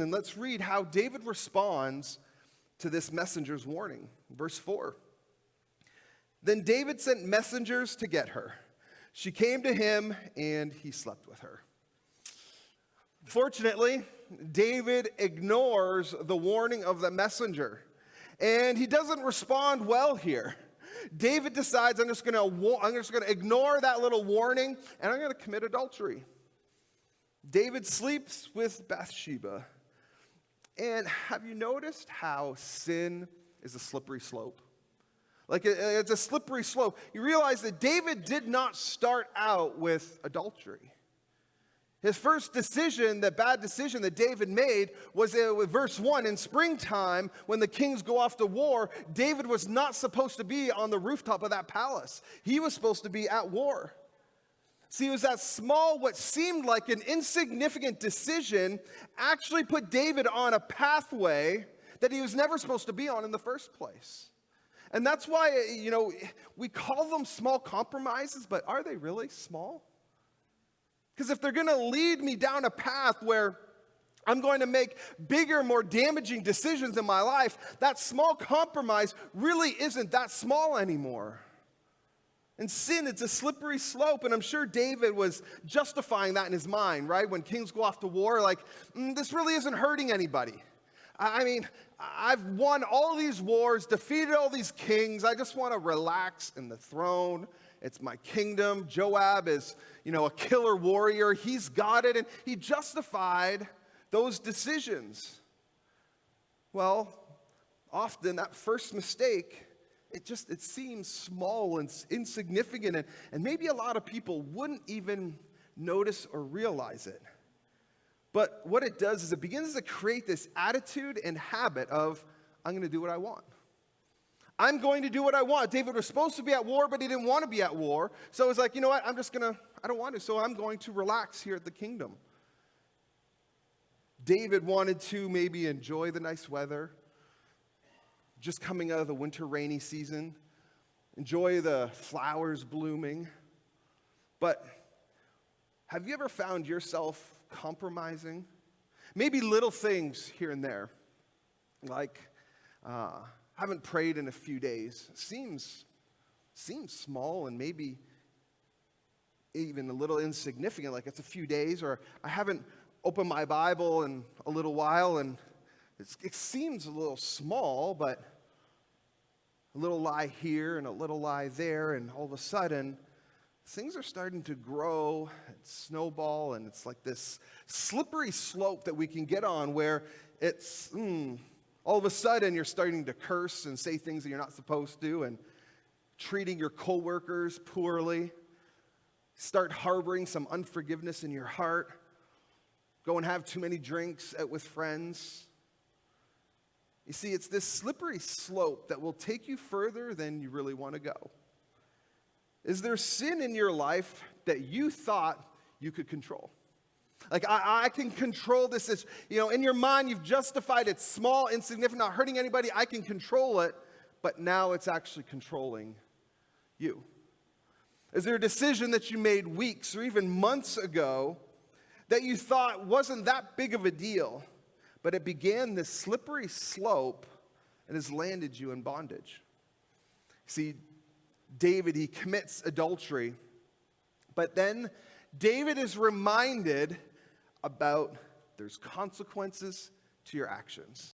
And let's read how David responds to this messenger's warning. Verse 4. Then David sent messengers to get her. She came to him, and he slept with her. Fortunately, David ignores the warning of the messenger, and he doesn't respond well here. David decides, I'm just going to ignore that little warning, and I'm going to commit adultery. David sleeps with Bathsheba. And have you noticed how sin is a slippery slope? Like it's a slippery slope. You realize that David did not start out with adultery. His first decision, the bad decision that David made, was with verse 1. In springtime, when the kings go off to war, David was not supposed to be on the rooftop of that palace. He was supposed to be at war. See, it was that small, what seemed like an insignificant decision, actually put David on a pathway that he was never supposed to be on in the first place. And that's why, we call them small compromises, but are they really small? Because if they're going to lead me down a path where I'm going to make bigger, more damaging decisions in my life, that small compromise really isn't that small anymore. And sin, it's a slippery slope, and I'm sure David was justifying that in his mind, right? When kings go off to war, like, this really isn't hurting anybody. I mean, I've won all these wars, defeated all these kings. I just want to relax in the throne. It's my kingdom. Joab is, a killer warrior. He's got it, and he justified those decisions. Well, often that first mistake, it seems small and insignificant, and maybe a lot of people wouldn't even notice or realize it. But what it does is it begins to create this attitude and habit of, I'm going to do what I want. I'm going to do what I want. David was supposed to be at war, but he didn't want to be at war. So it's like, you know what, I don't want to, so I'm going to relax here at the kingdom. David wanted to maybe enjoy the nice weather, just coming out of the winter rainy season, enjoy the flowers blooming. But have you ever found yourself compromising? Maybe little things here and there, like haven't prayed in a few days. Seems small and maybe even a little insignificant, like it's a few days, or I haven't opened my Bible in a little while, and it seems a little small, but a little lie here and a little lie there, and all of a sudden, things are starting to grow and snowball, and it's like this slippery slope that we can get on where it's, all of a sudden you're starting to curse and say things that you're not supposed to, and treating your coworkers poorly, start harboring some unforgiveness in your heart, go and have too many drinks out with friends. You see, it's this slippery slope that will take you further than you really want to go. Is there sin in your life that you thought you could control? Like, I can control this. As, in your mind, you've justified it's small, insignificant, not hurting anybody. I can control it, but now it's actually controlling you. Is there a decision that you made weeks or even months ago that you thought wasn't that big of a deal, but it began this slippery slope and has landed you in bondage? See, David, he commits adultery, but then David is reminded about there's consequences to your actions.